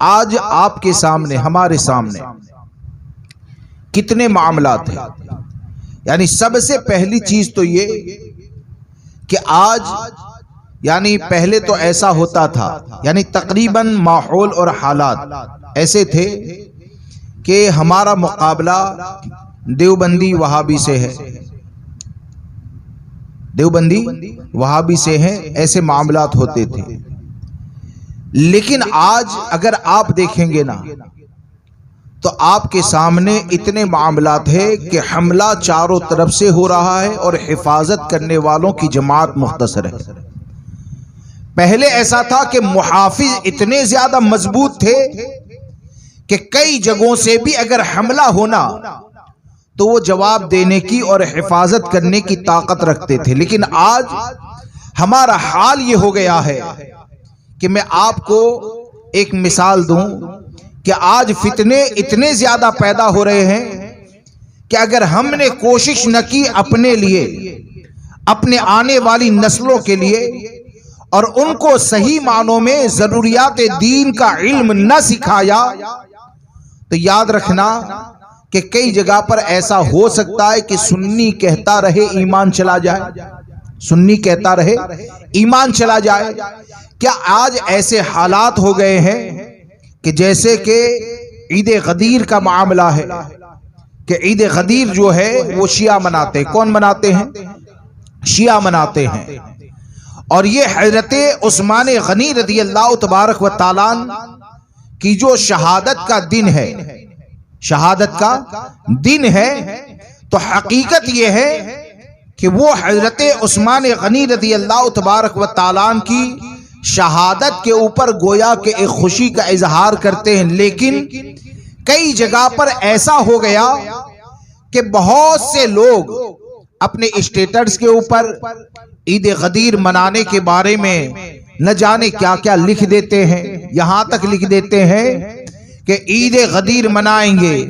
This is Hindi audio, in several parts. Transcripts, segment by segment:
आज आपके सामने, हमारे सामने कितने मामलात हैं। यानी सबसे पहली चीज तो ये कि आज, यानी पहले तो ऐसा होता था, यानी तकरीबन माहौल और हालात ऐसे थे कि हमारा मुकाबला देवबंदी वहाबी से है, देवबंदी वहाबी से है, ऐसे मामलात होते थे। लेकिन आज अगर आप देखेंगे ना तो आपके सामने इतने मामलात है कि हमला चारों तरफ से हो रहा है और हिफाजत करने वालों की जमात मुख्तसर है। पहले ऐसा था कि मुहाफिज इतने ज्यादा मजबूत थे कि कई जगहों से भी अगर हमला होना तो वो जवाब देने की और हिफाजत करने की ताकत रखते थे। लेकिन आज हमारा हाल ये हो गया है कि मैं आपको एक मिसाल दूं कि आज फितने इतने ज्यादा पैदा हो रहे हैं कि अगर हमने कोशिश न की अपने लिए, अपने आने वाली नस्लों के लिए, और उनको सही मानों में जरूरियात दीन का इल्म न सिखाया, तो याद रखना कि कई जगह पर ऐसा हो सकता है कि सुन्नी कहता रहे ईमान चला जाए, सुन्नी कहता रहे ईमान चला जाए। क्या आज ऐसे हालात हो गए हैं कि जैसे कि ईद गदीर का मामला है कि ईद गदीर जो है वो शिया मनाते हैं। कौन मनाते हैं? शिया मनाते हैं। और ये हजरत उस्मान गनी रज़ी अल्लाह तबारक व तआला की जो शहादत का दिन है, शहादत का दिन है, तो हकीकत ये है कि वो हजरत उस्मान गनी रज़ी अल्लाह तबारक व तआला की शहादत के ऊपर गोया के एक खुशी का इजहार करते हैं। लेकिन कई जगह पर ऐसा हो गया कि बहुत से लोग अपने स्टेटस के ऊपर ईद गदीर मनाने के बारे में न जाने क्या क्या लिख देते हैं। यहां तक लिख देते हैं कि ईद गदीर मनाएंगे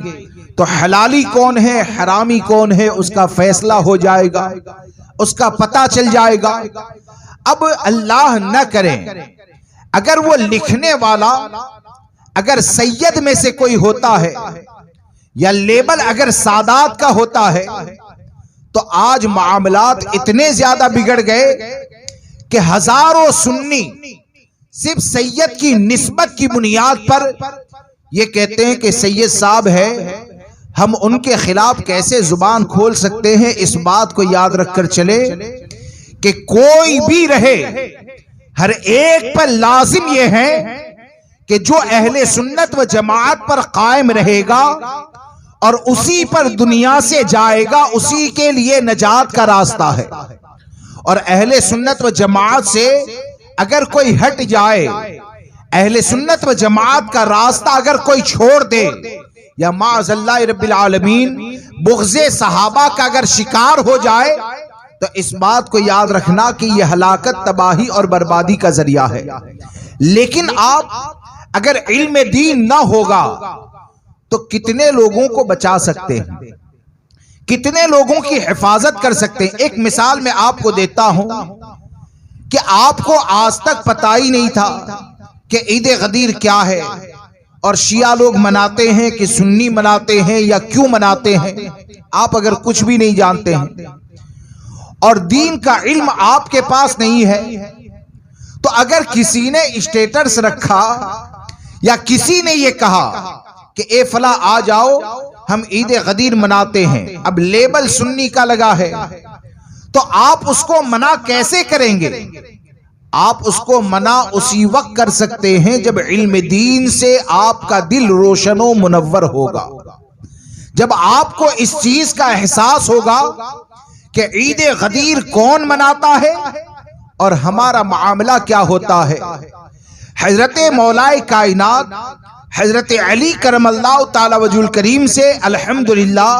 तो हलाली कौन है, हरामी कौन है, उसका फैसला हो जाएगा, उसका पता चल जाएगा। अब अल्लाह न करें अगर वो लिखने वाला अगर सैयद में से कोई होता है या लेबल अगर सादात का होता है, तो आज मामलात इतने ज्यादा बिगड़ गए कि हजारों सुन्नी सिर्फ सैयद की निस्बत की बुनियाद पर ये कहते हैं कि सैयद साहब है, हम उनके खिलाफ कैसे जुबान खोल सकते हैं। इस बात को याद रखकर चले कि कोई भी रहे, हर एक पर लाजिम यह है कि जो अहले सुन्नत व जमात पर कायम रहेगा और उसी पर दुनिया से जाएगा, उसी के लिए नजात का रास्ता है। और अहले सुन्नत व जमात से अगर कोई हट जाए, अहले सुन्नत व जमात का रास्ता अगर कोई छोड़ दे, या माअज़ल्लाह रब्बिल आलमीन बुग़्ज़े सहाबा का अगर शिकार हो जाए, तो इस बात को याद रखना कि यह हलाकत, तबाही और बर्बादी का जरिया है। लेकिन आप अगर इल्म दीन ना होगा तो कितने लोगों को बचा सकते हैं, कितने लोगों की हिफाजत कर सकते हैं। एक मिसाल मैं आपको देता हूं कि आपको आज तक पता ही नहीं था कि ईद गदीर क्या है, और शिया लोग मनाते हैं कि सुन्नी मनाते हैं या क्यों मनाते हैं। आप अगर कुछ भी नहीं जानते हैं और दीन का इल्म आपके पास नहीं है, तो अगर किसी ने स्टेटस रखा या किसी ने ये कहा कि ए फला आ जाओ हम ईद गदीर मनाते हैं, अब लेबल सुन्नी का लगा है, तो आप उसको मना कैसे करेंगे? आप उसको मना उसी वक्त कर सकते हैं जब इल्म दीन से आपका दिल रोशन व मुनव्वर होगा, जब आपको इस चीज का एहसास होगा कि ईद गदीर कौन मनाता है और हमारा मामला क्या होता है। हजरत मौलाए कायनात हजरत अली करमल्लाहु ताला वजहुल करीम से अल्हम्दुलिल्लाह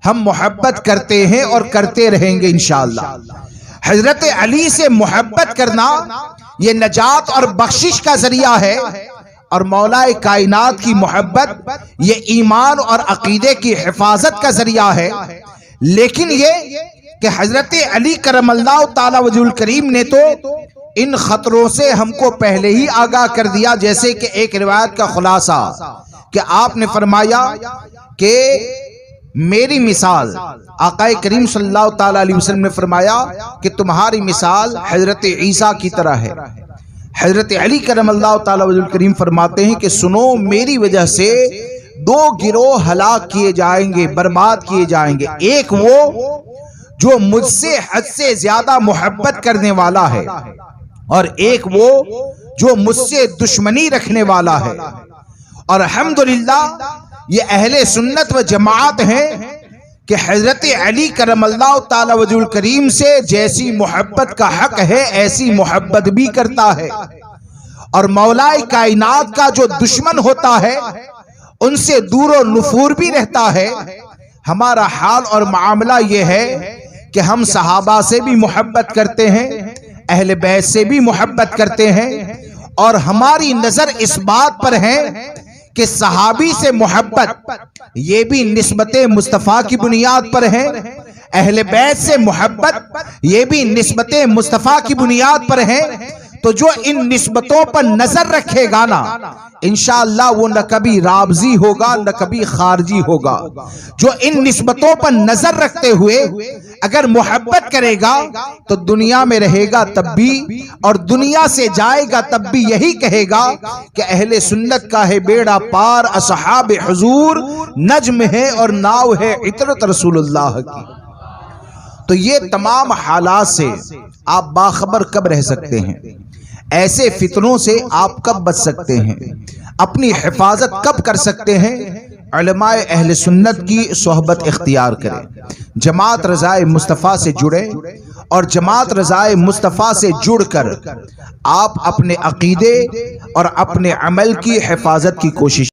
हम मोहब्बत करते हैं और करते रहेंगे इंशाअल्लाह। हजरत अली से मोहब्बत करना ये नजात और बख्शिश का जरिया है, और मौलाए कायनात की मोहब्बत ये ईमान और अकीदे की हिफाजत का जरिया है। लेकिन ये कि हजरत अली करमल्लाहु ताला वजहुल करीम ने तो इन खतरों से हमको पहले ही आगाह कर दिया। जैसे कि एक रिवायत का खुलासा कि आपने फरमाया कि मेरी मिसाल, आकाए करीम सल्लल्लाहु ताला अलैहि वसल्लम ने फरमाया कि तुम्हारी मिसाल हजरत ईसा की तरह है। हजरत अली करमल्लाहु ताला वजहुल करीम फरमाते हैं कि सुनो, मेरी वजह से दो गिरोह हलाक किए जाएंगे, बर्बाद किए जाएंगे। एक वो जो मुझसे हद से ज्यादा मोहब्बत करने वाला है, और एक वो जो मुझसे दुश्मनी रखने वाला है। और अल्हम्दुलिल्लाह ये अहले सुन्नत व जमात है कि हजरत अली करमल्लाहु ताला वजहुल करीम से जैसी मोहब्बत का हक है ऐसी मोहब्बत भी करता है, और मौलाए कायनात का जो दुश्मन होता है उनसे दूर नुफूर भी रहता है। हमारा हाल और मामला ये है कि हम सहाबा से भी मोहब्बत करते हैं, अहले बैत से भी मोहब्बत करते हैं, और हमारी नजर इस बात पर है कि सहाबी से मोहब्बत ये भी निस्बते मुस्तफ़ा की बुनियाद पर है, अहले बैत से मोहब्बत ये भी निस्बते मुस्तफ़ा की बुनियाद पर है। तो जो इन निस्बतों पर नजर रखेगा ना, इंशाअल्लाह वो न कभी राबजी होगा न कभी खारजी होगा। जो इन निस्बतों पर नजर रखते हुए अगर मोहब्बत करेगा तो दुनिया में रहेगा तब भी, और दुनिया से जाएगा तब भी यही कहेगा कि अहले सुन्नत का है बेड़ा पार, असहाब हुजूर नज्म है और नाव है इतरत रसूलुल्लाह की। तो ये तमाम हालात से आप बाखबर कब रह सकते हैं, ऐसे फितनों से आप कब बच सकते हैं, अपनी हिफाजत कब कर सकते हैं। उलमाए अहले सुन्नत की सोहबत इख्तियार करें, जमात रज़ाए मुस्तफ़ा से जुड़े, और जमात रज़ाए मुस्तफ़ा से जुड़कर आप अपने अकीदे और अपने अमल की हिफाजत की कोशिश